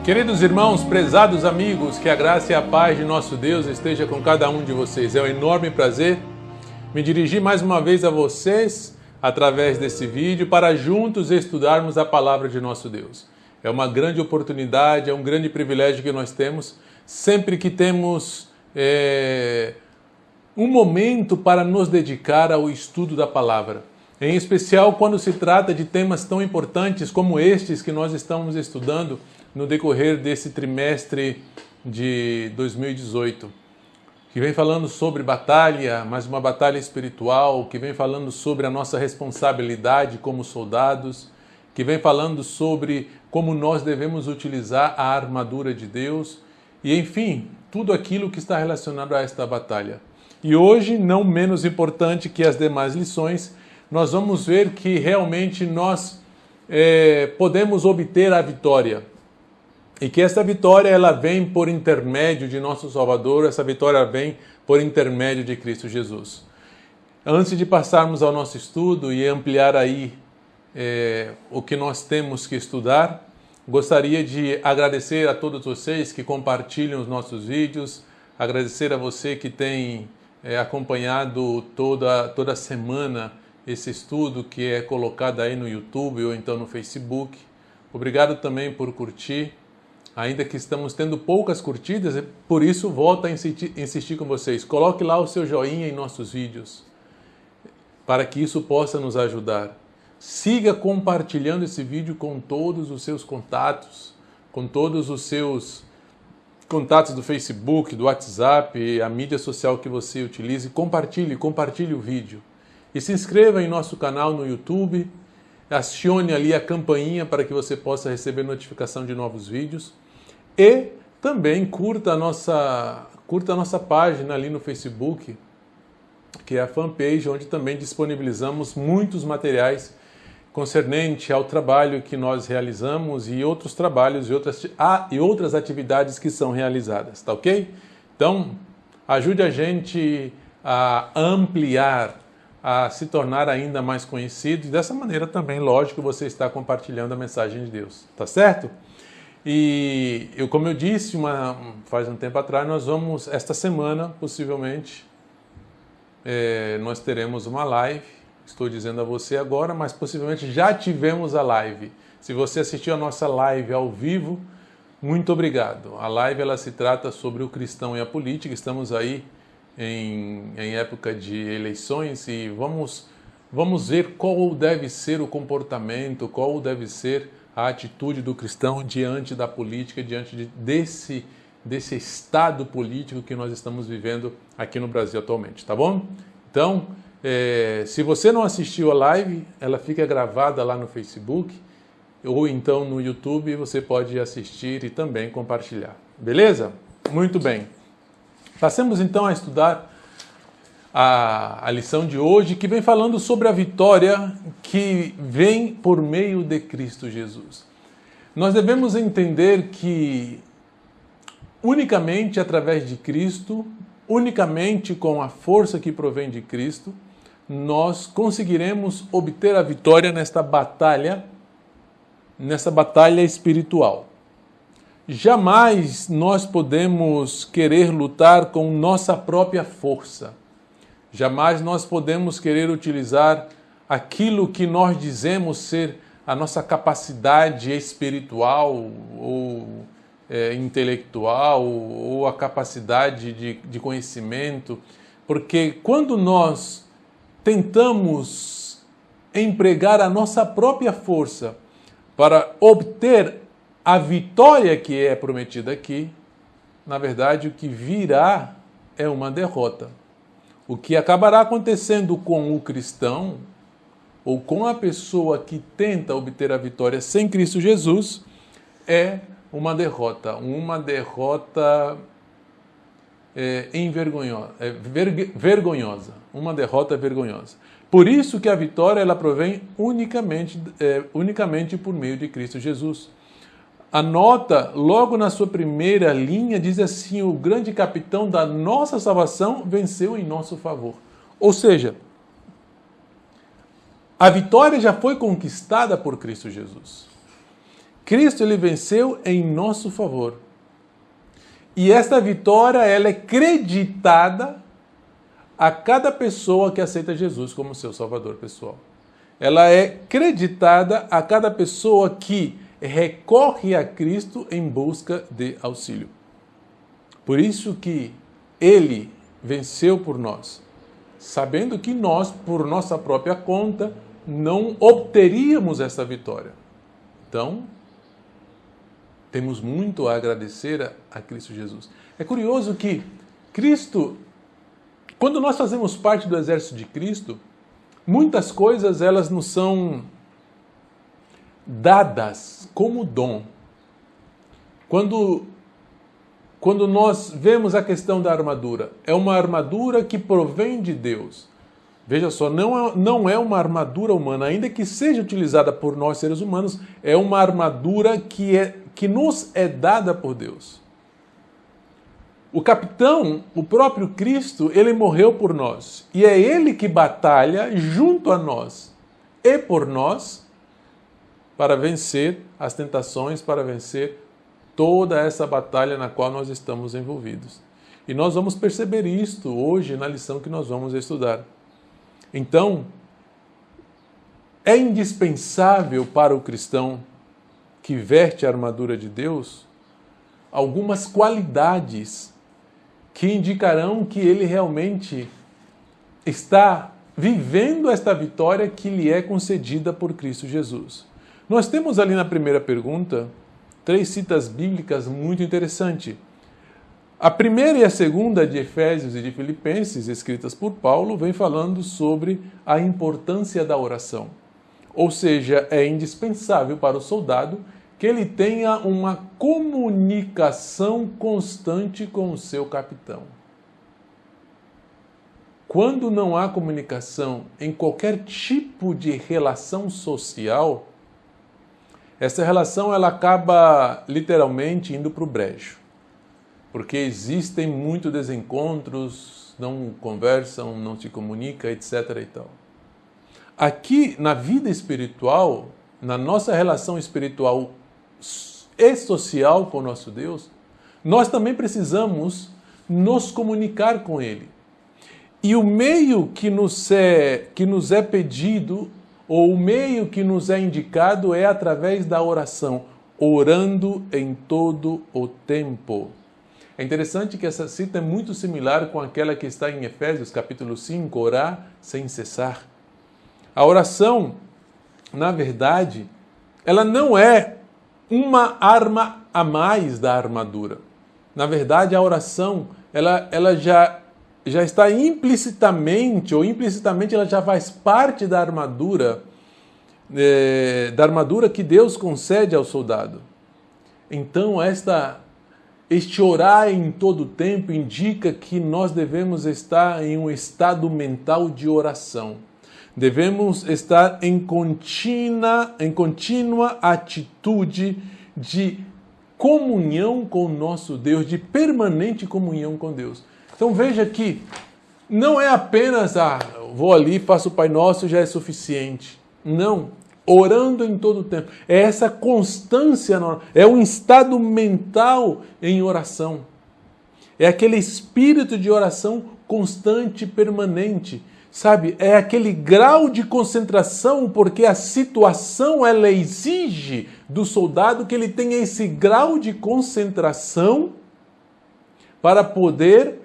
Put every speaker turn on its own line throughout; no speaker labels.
Queridos irmãos, prezados amigos, que a graça e a paz de nosso Deus esteja com cada um de vocês. É um enorme prazer me dirigir mais uma vez a vocês através desse vídeo para juntos estudarmos a palavra de nosso Deus. É uma grande oportunidade, é um grande privilégio que nós temos sempre que temos um momento para nos dedicar ao estudo da palavra. Em especial quando se trata de temas tão importantes como estes que nós estamos estudando no decorrer desse trimestre de 2018, que vem falando sobre batalha, mas uma batalha espiritual, que vem falando sobre a nossa responsabilidade como soldados, que vem falando sobre como nós devemos utilizar a armadura de Deus, e enfim, tudo aquilo que está relacionado a esta batalha. E hoje, não menos importante que as demais lições, nós vamos ver que realmente nós podemos obter a vitória. E que essa vitória ela vem por intermédio de nosso Salvador, essa vitória vem por intermédio de Cristo Jesus. Antes de passarmos ao nosso estudo e ampliar aí o que nós temos que estudar, gostaria de agradecer a todos vocês que compartilham os nossos vídeos, agradecer a você que tem acompanhado toda semana esse estudo que é colocado aí no YouTube ou então no Facebook. Obrigado também por curtir. Ainda que estamos tendo poucas curtidas, por isso volto a insistir com vocês. Coloque lá o seu joinha em nossos vídeos, para que isso possa nos ajudar. Siga compartilhando esse vídeo com todos os seus contatos, com todos os seus contatos do Facebook, do WhatsApp, a mídia social que você utilize. Compartilhe o vídeo. E se inscreva em nosso canal no YouTube. Acione ali a campainha para que você possa receber notificação de novos vídeos. E também curta a nossa página ali no Facebook, que é a fanpage, onde também disponibilizamos muitos materiais concernente ao trabalho que nós realizamos e outros trabalhos e outras atividades que são realizadas, tá ok? Então, ajude a gente a ampliar, a se tornar ainda mais conhecido, e dessa maneira também, lógico, você está compartilhando a mensagem de Deus, tá certo? E como eu disse faz um tempo atrás, nós vamos, esta semana, possivelmente, nós teremos uma live, estou dizendo a você agora, mas possivelmente já tivemos a live. Se você assistiu a nossa live ao vivo, muito obrigado. A live ela se trata sobre o cristão e a política, estamos aí em época de eleições e vamos ver qual deve ser o comportamento, qual deve ser a atitude do cristão diante da política, diante desse estado político que nós estamos vivendo aqui no Brasil atualmente, tá bom? Então, se você não assistiu a live, ela fica gravada lá no Facebook ou então no YouTube, você pode assistir e também compartilhar, beleza? Muito bem. Passemos então a estudar a lição de hoje, que vem falando sobre a vitória que vem por meio de Cristo Jesus. Nós devemos entender que unicamente através de Cristo, unicamente com a força que provém de Cristo, nós conseguiremos obter a vitória nessa batalha espiritual. Jamais nós podemos querer lutar com nossa própria força. Jamais nós podemos querer utilizar aquilo que nós dizemos ser a nossa capacidade espiritual ou intelectual ou a capacidade de conhecimento, porque quando nós tentamos empregar a nossa própria força para obter a vitória que é prometida aqui, na verdade o que virá é uma derrota. O que acabará acontecendo com o cristão ou com a pessoa que tenta obter a vitória sem Cristo Jesus é uma derrota vergonhosa, uma derrota vergonhosa. Por isso que a vitória ela provém unicamente por meio de Cristo Jesus. A nota, logo na sua primeira linha, diz assim: o grande capitão da nossa salvação venceu em nosso favor. Ou seja, a vitória já foi conquistada por Cristo Jesus. Cristo ele venceu em nosso favor. E esta vitória ela é creditada a cada pessoa que aceita Jesus como seu Salvador pessoal. Ela é creditada a cada pessoa que recorre a Cristo em busca de auxílio. Por isso que Ele venceu por nós, sabendo que nós, por nossa própria conta, não obteríamos essa vitória. Então, temos muito a agradecer a Cristo Jesus. É curioso que Cristo, quando nós fazemos parte do exército de Cristo, muitas coisas elas nos são dadas como dom. Quando nós vemos a questão da armadura, é uma armadura que provém de Deus. Veja só, não é uma armadura humana, ainda que seja utilizada por nós seres humanos, é uma armadura que nos é dada por Deus. O capitão, o próprio Cristo, ele morreu por nós. E é ele que batalha junto a nós e por nós para vencer as tentações, para vencer toda essa batalha na qual nós estamos envolvidos. E nós vamos perceber isto hoje na lição que nós vamos estudar. Então, é indispensável para o cristão que veste a armadura de Deus algumas qualidades que indicarão que ele realmente está vivendo esta vitória que lhe é concedida por Cristo Jesus. Nós temos ali na primeira pergunta 3 citas bíblicas muito interessantes. A primeira e a segunda de Efésios e de Filipenses, escritas por Paulo, vem falando sobre a importância da oração. Ou seja, é indispensável para o soldado que ele tenha uma comunicação constante com o seu capitão. Quando não há comunicação em qualquer tipo de relação social, essa relação ela acaba literalmente indo para o brejo. Porque existem muitos desencontros, não conversam, não se comunicam, etc. e tal. Aqui, na vida espiritual, na nossa relação espiritual e social com o nosso Deus, nós também precisamos nos comunicar com Ele. E o meio que nos é pedido, ou o meio que nos é indicado é através da oração, orando em todo o tempo. É interessante que essa cita é muito similar com aquela que está em Efésios, capítulo 5, orar sem cessar. A oração, na verdade, ela não é uma arma a mais da armadura. Na verdade, a oração, ela já está implicitamente, ou implicitamente ela já faz parte da armadura que Deus concede ao soldado. Então, este orar em todo tempo indica que nós devemos estar em um estado mental de oração. Devemos estar em contínua atitude de comunhão com o nosso Deus, de permanente comunhão com Deus. Então veja que não é apenas, vou ali, faço o Pai Nosso, já é suficiente. Não, orando em todo o tempo. É essa constância, é um estado mental em oração. É aquele espírito de oração constante, permanente. Sabe, é aquele grau de concentração, porque a situação ela exige do soldado que ele tenha esse grau de concentração para poder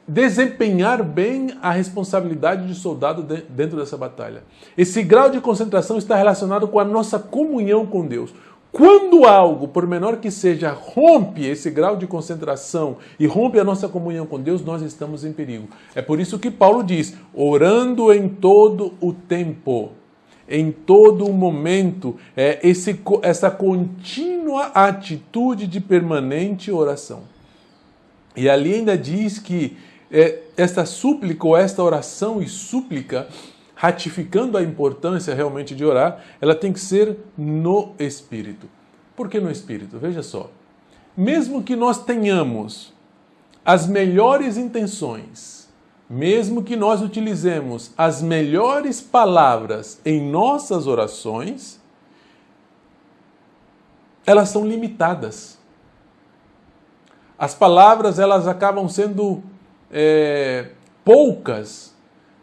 desempenhar bem a responsabilidade de soldado dentro dessa batalha. Esse grau de concentração está relacionado com a nossa comunhão com Deus. Quando algo, por menor que seja, rompe esse grau de concentração e rompe a nossa comunhão com Deus, nós estamos em perigo. É por isso que Paulo diz, orando em todo o tempo, em todo o momento, essa contínua atitude de permanente oração. E ali ainda diz que esta súplica ou esta oração e súplica, ratificando a importância realmente de orar, ela tem que ser no Espírito. Por que no Espírito? Veja só. Mesmo que nós tenhamos as melhores intenções, mesmo que nós utilizemos as melhores palavras em nossas orações, elas são limitadas. As palavras, elas acabam sendo poucas.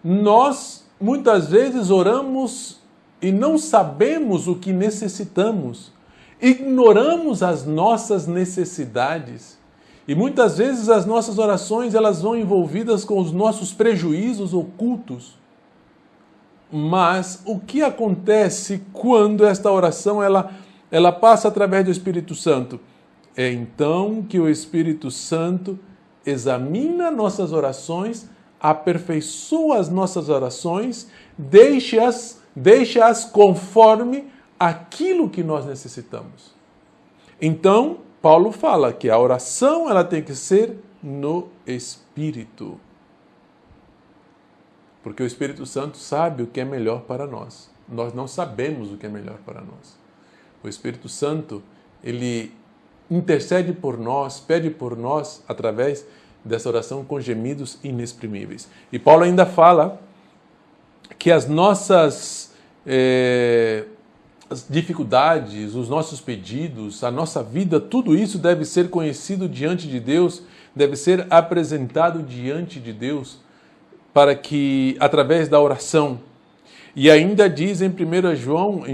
Nós, muitas vezes, oramos e não sabemos o que necessitamos. Ignoramos as nossas necessidades. E muitas vezes as nossas orações, elas vão envolvidas com os nossos prejuízos ocultos. Mas o que acontece quando esta oração ela passa através do Espírito Santo? É então que o Espírito Santo examina nossas orações, aperfeiçoa as nossas orações, deixa-as conforme aquilo que nós necessitamos. Então, Paulo fala que a oração ela tem que ser no Espírito. Porque o Espírito Santo sabe o que é melhor para nós. Nós não sabemos o que é melhor para nós. O Espírito Santo, ele intercede por nós, pede por nós, através dessa oração com gemidos inexprimíveis. E Paulo ainda fala que as nossas as dificuldades, os nossos pedidos, a nossa vida, tudo isso deve ser conhecido diante de Deus, deve ser apresentado diante de Deus, para que, através da oração, e ainda diz em 1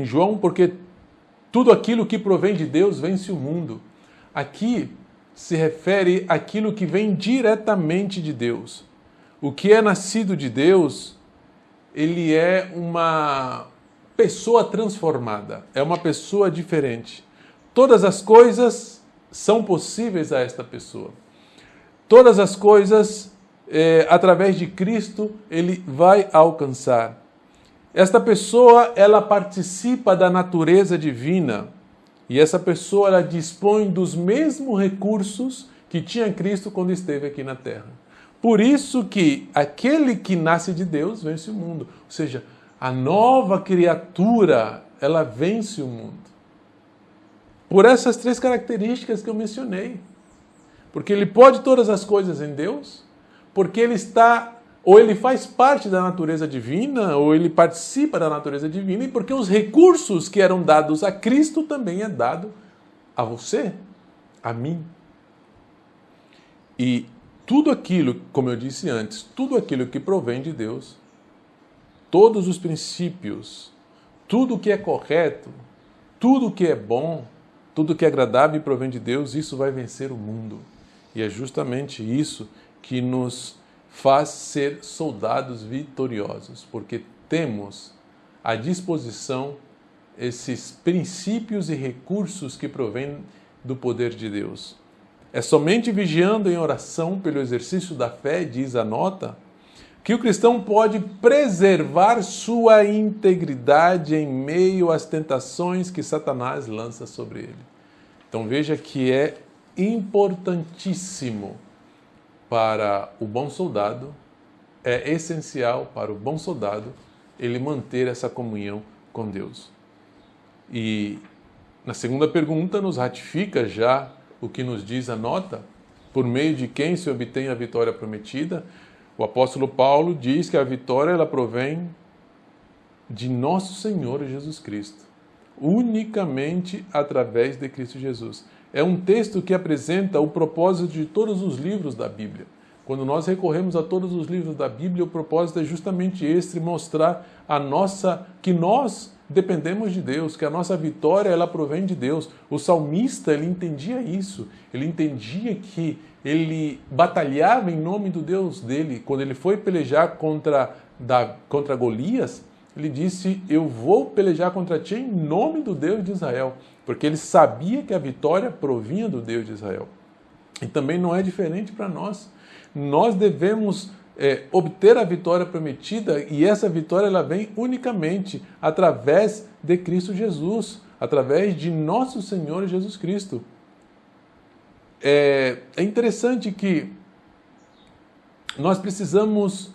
João, porque tudo aquilo que provém de Deus vence o mundo. Aqui se refere àquilo que vem diretamente de Deus. O que é nascido de Deus, ele é uma pessoa transformada, é uma pessoa diferente. Todas as coisas são possíveis a esta pessoa. Todas as coisas, através de Cristo, ele vai alcançar. Esta pessoa, ela participa da natureza divina e essa pessoa, ela dispõe dos mesmos recursos que tinha Cristo quando esteve aqui na terra. Por isso que aquele que nasce de Deus vence o mundo. Ou seja, a nova criatura, ela vence o mundo. Por essas três características que eu mencionei. Porque ele pode todas as coisas em Deus, porque ele está, ou ele faz parte da natureza divina, ou ele participa da natureza divina, e porque os recursos que eram dados a Cristo também é dado a você, a mim. E tudo aquilo, como eu disse antes, tudo aquilo que provém de Deus, todos os princípios, tudo que é correto, tudo que é bom, tudo que é agradável e provém de Deus, isso vai vencer o mundo. E é justamente isso que nos faz ser soldados vitoriosos, porque temos à disposição esses princípios e recursos que provêm do poder de Deus. É somente vigiando em oração pelo exercício da fé, diz a nota, que o cristão pode preservar sua integridade em meio às tentações que Satanás lança sobre ele. Então veja que é importantíssimo para o bom soldado, é essencial para o bom soldado ele manter essa comunhão com Deus. E na segunda pergunta nos ratifica já o que nos diz a nota, por meio de quem se obtém a vitória prometida. O apóstolo Paulo diz que a vitória ela provém de nosso Senhor Jesus Cristo, unicamente através de Cristo Jesus. É um texto que apresenta o propósito de todos os livros da Bíblia. Quando nós recorremos a todos os livros da Bíblia, o propósito é justamente este, mostrar que nós dependemos de Deus, que a nossa vitória ela provém de Deus. O salmista, ele entendia isso, ele entendia que ele batalhava em nome do Deus dele. Quando ele foi pelejar contra Golias, ele disse, eu vou pelejar contra ti em nome do Deus de Israel, porque ele sabia que a vitória provinha do Deus de Israel. E também não é diferente para nós. Nós devemos obter a vitória prometida, e essa vitória ela vem unicamente através de Cristo Jesus, através de nosso Senhor Jesus Cristo. é interessante que nós precisamos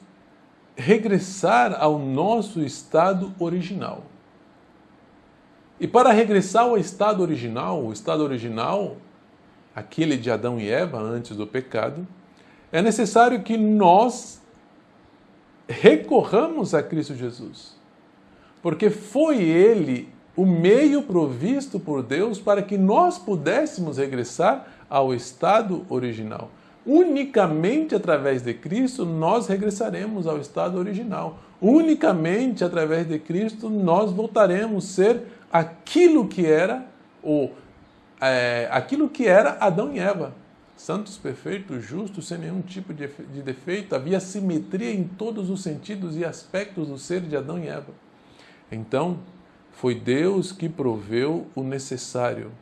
regressar ao nosso estado original. E para regressar ao estado original, aquele de Adão e Eva antes do pecado, é necessário que nós recorramos a Cristo Jesus. Porque foi Ele o meio provisto por Deus para que nós pudéssemos regressar ao estado original. Unicamente através de Cristo nós regressaremos ao estado original. Unicamente através de Cristo nós voltaremos a ser aquilo que era Adão e Eva. Santos, perfeitos, justos, sem nenhum tipo de defeito. Havia simetria em todos os sentidos e aspectos do ser de Adão e Eva. Então, foi Deus que proveu o necessário,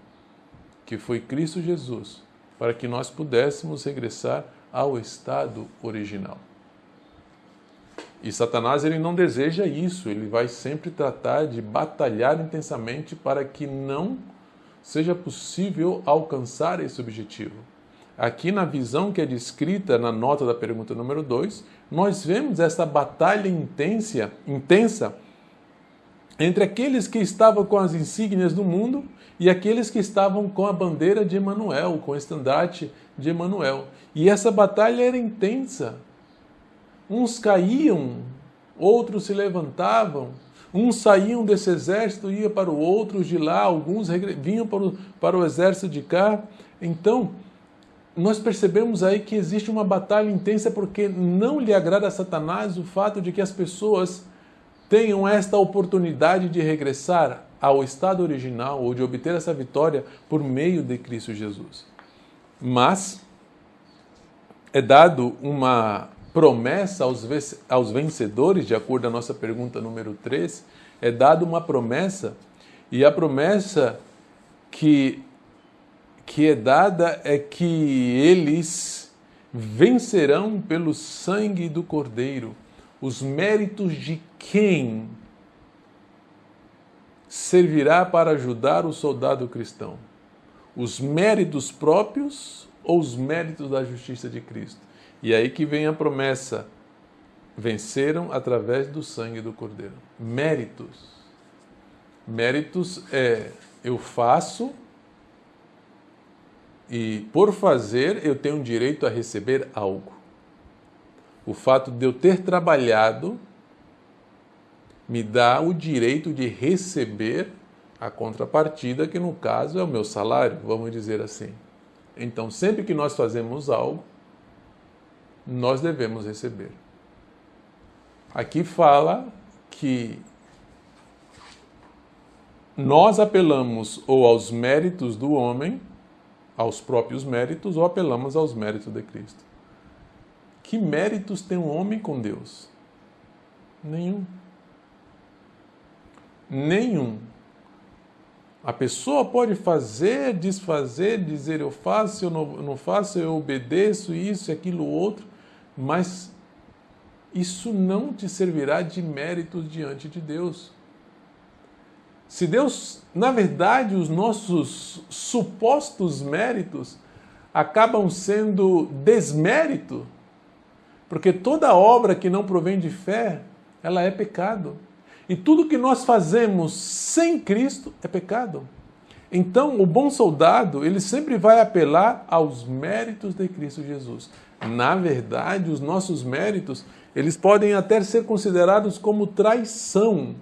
que foi Cristo Jesus, para que nós pudéssemos regressar ao estado original. E Satanás, ele não deseja isso, ele vai sempre tratar de batalhar intensamente para que não seja possível alcançar esse objetivo. Aqui na visão que é descrita na nota da pergunta número 2, nós vemos essa batalha intensa entre aqueles que estavam com as insígnias do mundo e aqueles que estavam com a bandeira de Emanuel, com o estandarte de Emanuel. E essa batalha era intensa. Uns caíam, outros se levantavam, uns saíam desse exército e iam para o outro de lá, alguns vinham para o exército de cá. Então, nós percebemos aí que existe uma batalha intensa porque não lhe agrada a Satanás o fato de que as pessoas tenham esta oportunidade de regressar ao estado original ou de obter essa vitória por meio de Cristo Jesus. Mas é dado uma promessa aos vencedores, de acordo com a nossa pergunta número 3, é dada uma promessa, e a promessa que é dada é que eles vencerão pelo sangue do Cordeiro. Os méritos de quem servirá para ajudar o soldado cristão? Os méritos próprios ou os méritos da justiça de Cristo? E aí que vem a promessa: venceram através do sangue do Cordeiro. Méritos. Méritos é eu faço e por fazer eu tenho direito a receber algo. O fato de eu ter trabalhado me dá o direito de receber a contrapartida, que no caso é o meu salário, vamos dizer assim. Então, sempre que nós fazemos algo, nós devemos receber. Aqui fala que nós apelamos ou aos méritos do homem, aos próprios méritos, ou apelamos aos méritos de Cristo. Que méritos tem um homem com Deus? Nenhum. Nenhum. A pessoa pode fazer, desfazer, dizer eu faço, eu não faço, eu obedeço, isso e aquilo outro, mas isso não te servirá de méritos diante de Deus. Se Deus, na verdade, os nossos supostos méritos acabam sendo desmérito, porque toda obra que não provém de fé, ela é pecado. E tudo que nós fazemos sem Cristo é pecado. Então, o bom soldado, ele sempre vai apelar aos méritos de Cristo Jesus. Na verdade, os nossos méritos, eles podem até ser considerados como traição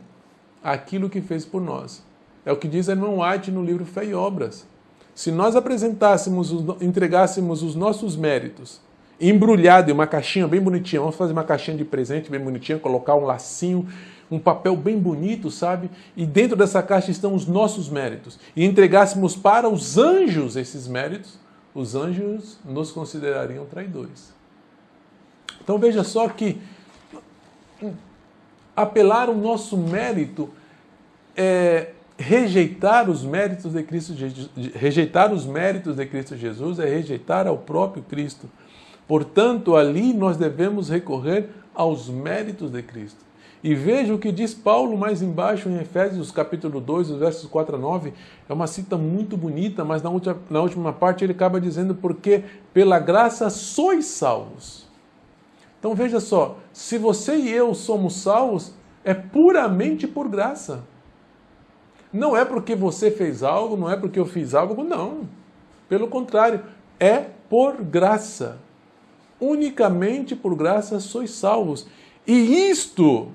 àquilo que fez por nós. É o que diz a irmã White no livro Fé e Obras. Se nós entregássemos os nossos méritos embrulhado em uma caixinha bem bonitinha, vamos fazer uma caixinha de presente bem bonitinha, colocar um lacinho, um papel bem bonito, sabe? E dentro dessa caixa estão os nossos méritos. E entregássemos para os anjos esses méritos, os anjos nos considerariam traidores. Então veja só que apelar o nosso mérito é rejeitar os méritos de Cristo Jesus. Rejeitar os méritos de Cristo Jesus é rejeitar ao próprio Cristo. Portanto, ali nós devemos recorrer aos méritos de Cristo. E veja o que diz Paulo mais embaixo em Efésios capítulo 2, os versos 4 a 9. É uma cita muito bonita, mas na última parte ele acaba dizendo: porque pela graça sois salvos. Então veja só, se você e eu somos salvos, é puramente por graça. Não é porque você fez algo, não é porque eu fiz algo, não. Pelo contrário, é por graça. Unicamente por graça sois salvos. E isto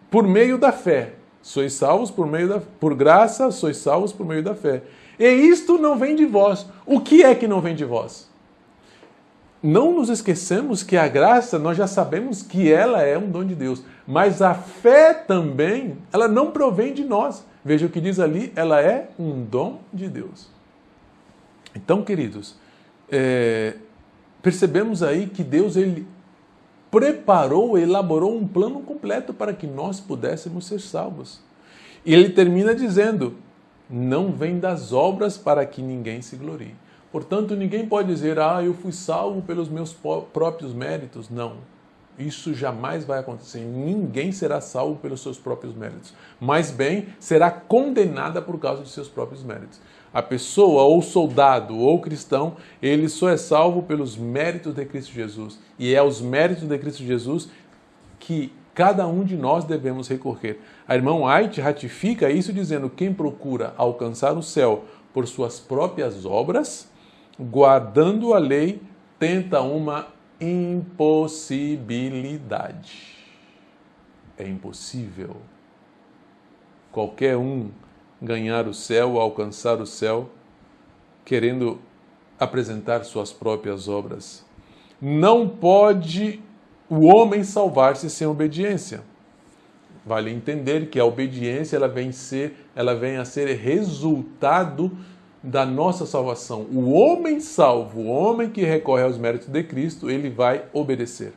por meio da fé. Sois salvos por graça, sois salvos por meio da fé. E isto não vem de vós. O que é que não vem de vós? Não nos esqueçamos que a graça, nós já sabemos que ela é um dom de Deus. Mas a fé também, ela não provém de nós. Veja o que diz ali, ela é um dom de Deus. Então, queridos, percebemos aí que Deus, ele preparou, elaborou um plano completo para que nós pudéssemos ser salvos. E ele termina dizendo: não vem das obras para que ninguém se glorie. Portanto, ninguém pode dizer: eu fui salvo pelos meus próprios méritos. Não, isso jamais vai acontecer. Ninguém será salvo pelos seus próprios méritos. Mas bem, será condenada por causa de seus próprios méritos. A pessoa, ou soldado, ou cristão, ele só é salvo pelos méritos de Cristo Jesus. E é aos méritos de Cristo Jesus que cada um de nós devemos recorrer. A irmã White ratifica isso dizendo: quem procura alcançar o céu por suas próprias obras, guardando a lei, tenta uma impossibilidade. É impossível qualquer um ganhar o céu, alcançar o céu, querendo apresentar suas próprias obras. Não pode o homem salvar-se sem obediência. Vale entender que a obediência ela vem a ser resultado da nossa salvação. O homem salvo, o homem que recorre aos méritos de Cristo, ele vai obedecer.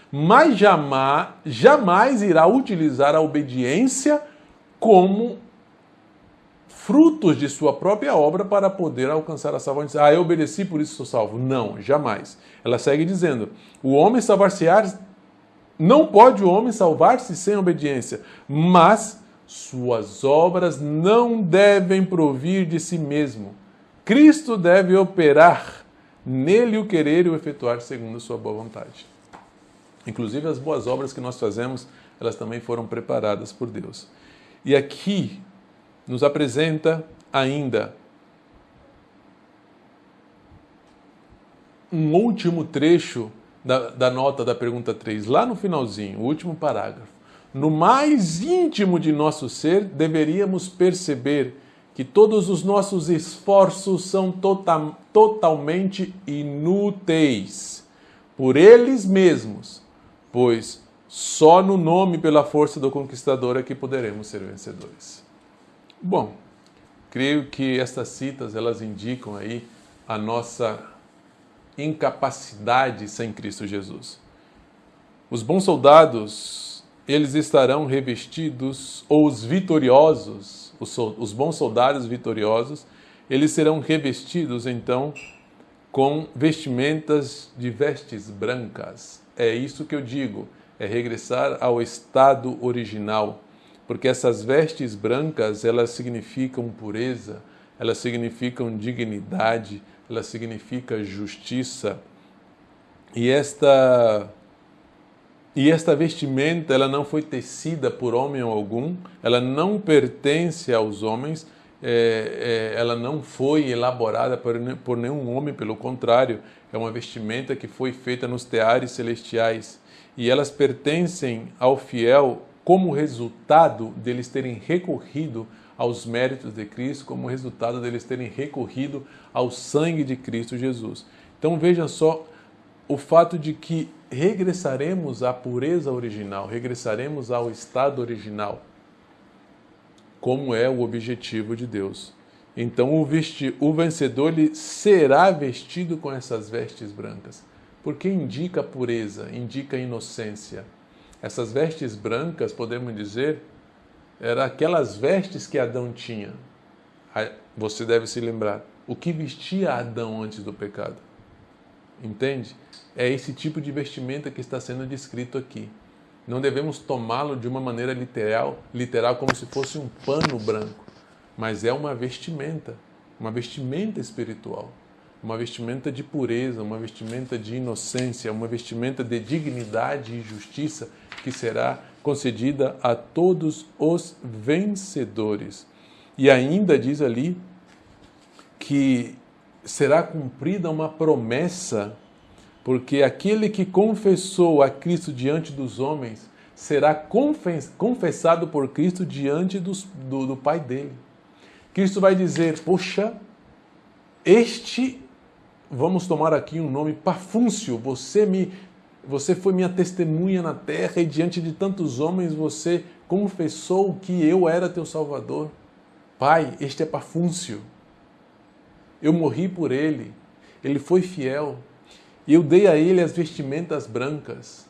Mas jamais irá utilizar a obediência como frutos de sua própria obra para poder alcançar a salvação. Eu obedeci, por isso sou salvo. Não, jamais. Ela segue dizendo: o homem salvar-se-á, não pode o homem salvar-se sem obediência, mas suas obras não devem provir de si mesmo. Cristo deve operar nele o querer e o efetuar segundo sua boa vontade. Inclusive as boas obras que nós fazemos, elas também foram preparadas por Deus. E aqui nos apresenta ainda um último trecho da nota da pergunta 3, lá no finalzinho, o último parágrafo. No mais íntimo de nosso ser, deveríamos perceber que todos os nossos esforços são totalmente inúteis por eles mesmos, pois só no nome e pela força do conquistador é que poderemos ser vencedores. Bom, creio que estas citas, elas indicam aí a nossa incapacidade sem Cristo Jesus. Os bons soldados, eles estarão revestidos, ou os vitoriosos, os bons soldados vitoriosos, eles serão revestidos, então, com vestimentas de vestes brancas. É isso que eu digo, é regressar ao estado original, porque essas vestes brancas, elas significam pureza, elas significam dignidade, elas significam justiça. E esta vestimenta, ela não foi tecida por homem algum, ela não pertence aos homens, ela não foi elaborada por nenhum homem, pelo contrário, é uma vestimenta que foi feita nos teares celestiais. E elas pertencem ao fiel como resultado deles terem recorrido aos méritos de Cristo, como resultado deles terem recorrido ao sangue de Cristo Jesus. Então veja só o fato de que regressaremos à pureza original, regressaremos ao estado original, como é o objetivo de Deus. Então o vencedor ele será vestido com essas vestes brancas, porque indica pureza, indica inocência. Essas vestes brancas, podemos dizer, eram aquelas vestes que Adão tinha. Você deve se lembrar, o que vestia Adão antes do pecado? Entende? É esse tipo de vestimenta que está sendo descrito aqui. Não devemos tomá-lo de uma maneira literal como se fosse um pano branco, mas é uma vestimenta espiritual, uma vestimenta de pureza, uma vestimenta de inocência, uma vestimenta de dignidade e justiça que será concedida a todos os vencedores. E ainda diz ali que será cumprida uma promessa, porque aquele que confessou a Cristo diante dos homens será confessado por Cristo diante do Pai dele. Cristo vai dizer, poxa, vamos tomar aqui um nome, Pafúncio, você foi minha testemunha na terra e diante de tantos homens você confessou que eu era teu Salvador. Pai, este é Pafúncio. Eu morri por ele, ele foi fiel. E eu dei a ele as vestimentas brancas.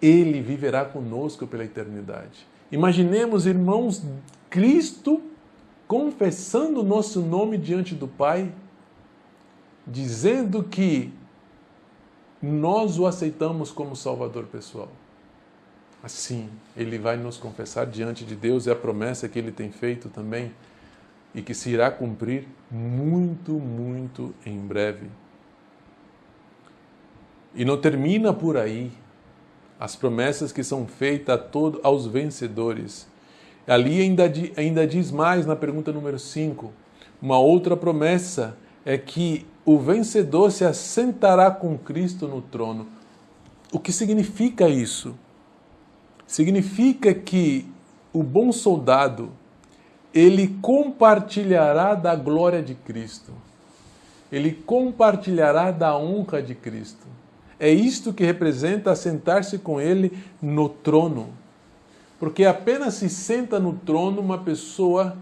Ele viverá conosco pela eternidade. Imaginemos, irmãos, Cristo confessando o nosso nome diante do Pai, dizendo que nós o aceitamos como Salvador pessoal. Assim, ele vai nos confessar diante de Deus, é a promessa que ele tem feito também e que se irá cumprir muito, muito em breve. E não termina por aí as promessas que são feitas aos vencedores. Ali ainda diz mais na pergunta número 5. Uma outra promessa é que o vencedor se assentará com Cristo no trono. O que significa isso? Significa que o bom soldado, ele compartilhará da glória de Cristo. Ele compartilhará da honra de Cristo. É isto que representa assentar-se com ele no trono. Porque apenas se senta no trono uma pessoa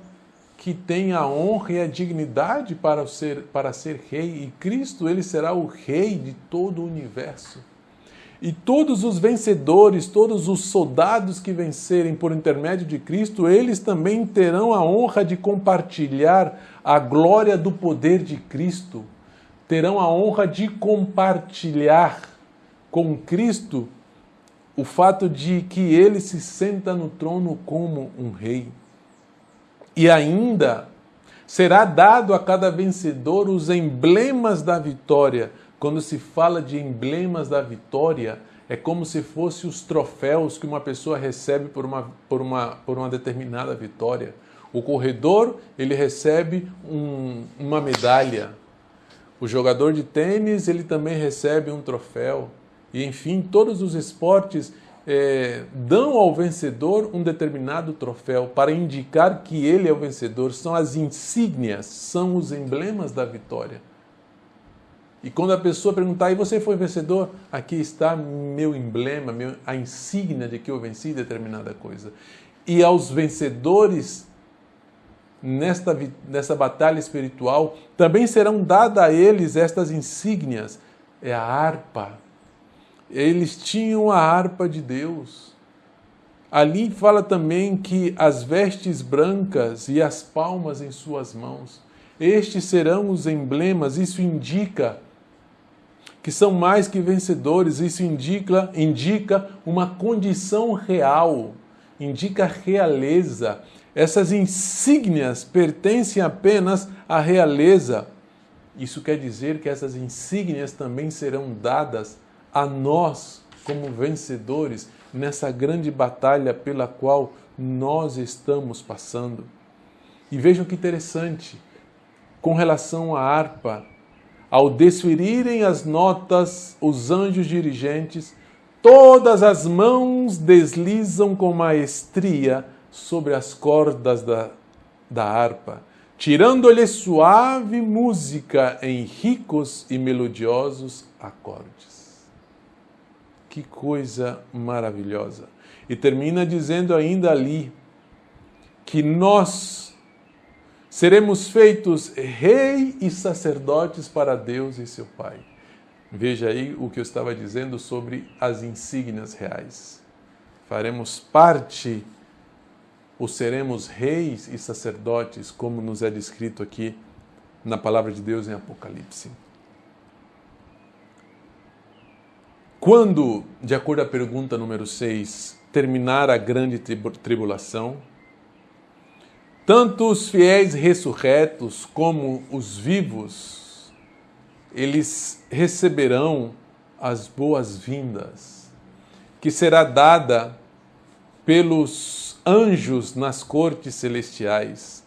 que tem a honra e a dignidade para ser rei. E Cristo, ele será o rei de todo o universo. E todos os vencedores, todos os soldados que vencerem por intermédio de Cristo, eles também terão a honra de compartilhar a glória do poder de Cristo. Terão a honra de compartilhar com Cristo o fato de que ele se senta no trono como um rei. E ainda será dado a cada vencedor os emblemas da vitória. Quando se fala de emblemas da vitória, é como se fossem os troféus que uma pessoa recebe por uma determinada vitória. O corredor, ele recebe uma medalha. O jogador de tênis, ele também recebe um troféu. E, enfim, todos os esportes dão ao vencedor um determinado troféu para indicar que ele é o vencedor. São as insígnias, são os emblemas da vitória. E quando a pessoa perguntar, e você foi vencedor? Aqui está meu emblema, a insígnia de que eu venci determinada coisa. E aos vencedores, nessa batalha espiritual, também serão dadas a eles estas insígnias. É a harpa. Eles tinham a harpa de Deus. Ali fala também que as vestes brancas e as palmas em suas mãos. Estes serão os emblemas. Isso indica que são mais que vencedores. Isso indica uma condição real, indica realeza. Essas insígnias pertencem apenas à realeza. Isso quer dizer que essas insígnias também serão dadas a nós como vencedores nessa grande batalha pela qual nós estamos passando. E vejam que interessante, com relação à harpa, ao desferirem as notas, os anjos dirigentes, todas as mãos deslizam com maestria sobre as cordas da harpa, tirando-lhe suave música em ricos e melodiosos acordes. Que coisa maravilhosa! E termina dizendo ainda ali que nós seremos feitos rei e sacerdotes para Deus e seu Pai. Veja aí o que eu estava dizendo sobre as insígnias reais. Faremos parte, ou seremos reis e sacerdotes, como nos é descrito aqui na palavra de Deus em Apocalipse. Quando, de acordo com a pergunta número 6, terminar a grande tribulação, tanto os fiéis ressurretos como os vivos, eles receberão as boas-vindas, que será dada pelos anjos nas cortes celestiais.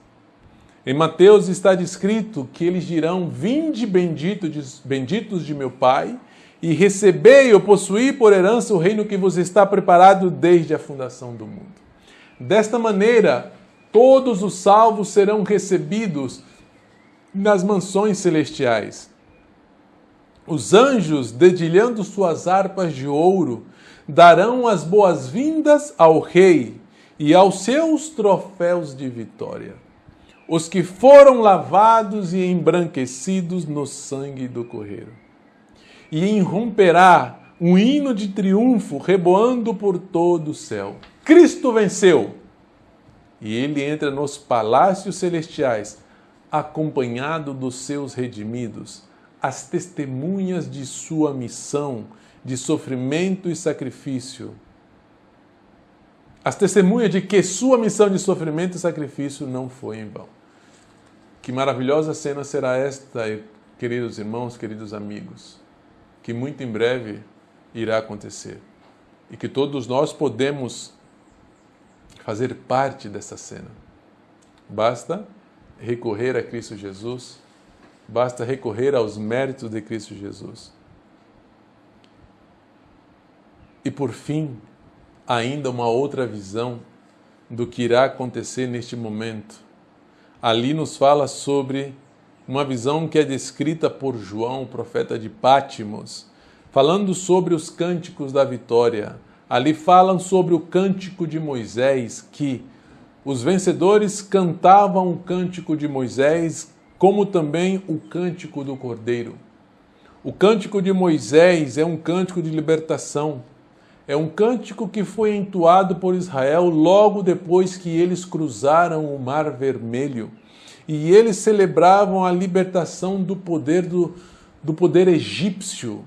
Em Mateus está descrito que eles dirão: vinde benditos de meu Pai, e recebei ou possuí por herança o reino que vos está preparado desde a fundação do mundo. Desta maneira, todos os salvos serão recebidos nas mansões celestiais. Os anjos, dedilhando suas harpas de ouro, darão as boas-vindas ao rei e aos seus troféus de vitória, os que foram lavados e embranquecidos no sangue do Cordeiro. E irromperá um hino de triunfo reboando por todo o céu. Cristo venceu! E ele entra nos palácios celestiais, acompanhado dos seus redimidos, as testemunhas de sua missão de sofrimento e sacrifício. As testemunhas de que sua missão de sofrimento e sacrifício não foi em vão. Que maravilhosa cena será esta, queridos irmãos, queridos amigos, que muito em breve irá acontecer. E que todos nós podemos fazer parte dessa cena. Basta recorrer a Cristo Jesus, basta recorrer aos méritos de Cristo Jesus. E por fim, ainda uma outra visão do que irá acontecer neste momento. Ali nos fala sobre uma visão que é descrita por João, profeta de Pátimos, falando sobre os cânticos da vitória. Ali falam sobre o cântico de Moisés, que os vencedores cantavam o cântico de Moisés, como também o cântico do Cordeiro. O cântico de Moisés é um cântico de libertação. É um cântico que foi entoado por Israel logo depois que eles cruzaram o Mar Vermelho. E eles celebravam a libertação do poder egípcio.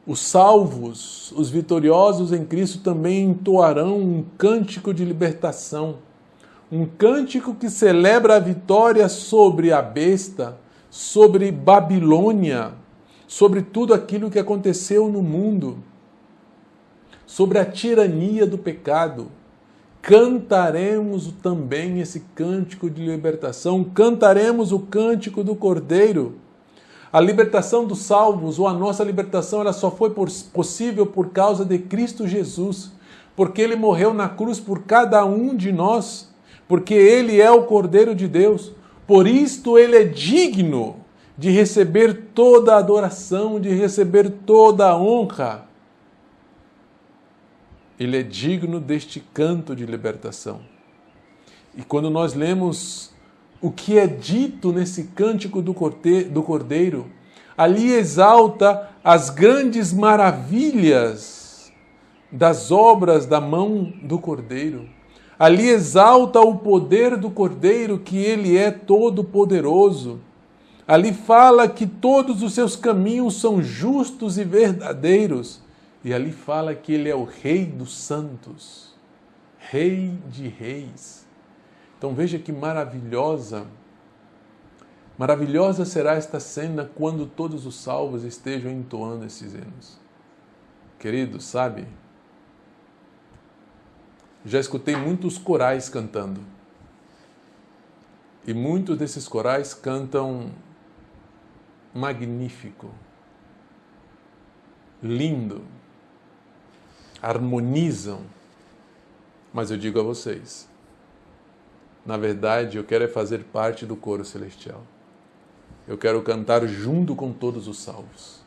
Os salvos, os vitoriosos em Cristo também entoarão um cântico de libertação. Um cântico que celebra a vitória sobre a besta, sobre Babilônia, sobre tudo aquilo que aconteceu no mundo, sobre a tirania do pecado. Cantaremos também esse cântico de libertação, cantaremos o cântico do Cordeiro. A libertação dos salvos, ou a nossa libertação, ela só foi possível por causa de Cristo Jesus, porque Ele morreu na cruz por cada um de nós, porque Ele é o Cordeiro de Deus. Por isto Ele é digno de receber toda a adoração, de receber toda a honra. Ele é digno deste canto de libertação. E quando nós lemos o que é dito nesse cântico do Cordeiro, ali exalta as grandes maravilhas das obras da mão do Cordeiro. Ali exalta o poder do Cordeiro, que ele é todo-poderoso. Ali fala que todos os seus caminhos são justos e verdadeiros. E ali fala que ele é o Rei dos santos, Rei de reis. Então veja que maravilhosa será esta cena quando todos os salvos estejam entoando esses hinos. Queridos, sabe, já escutei muitos corais cantando. E muitos desses corais cantam magnífico, lindo, harmonizam. Mas eu digo a vocês, na verdade, eu quero é fazer parte do coro celestial. Eu quero cantar junto com todos os salvos.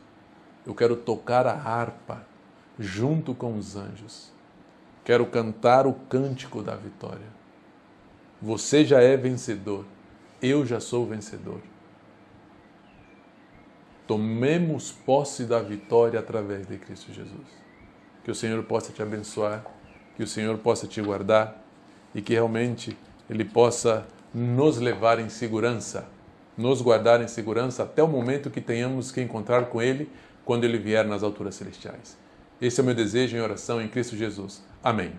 Eu quero tocar a harpa junto com os anjos. Quero cantar o cântico da vitória. Você já é vencedor. Eu já sou vencedor. Tomemos posse da vitória através de Cristo Jesus. Que o Senhor possa te abençoar, que o Senhor possa te guardar e que realmente Ele possa nos levar em segurança, nos guardar em segurança até o momento que tenhamos que encontrar com Ele, quando Ele vier nas alturas celestiais. Esse é o meu desejo em oração em Cristo Jesus. Amém.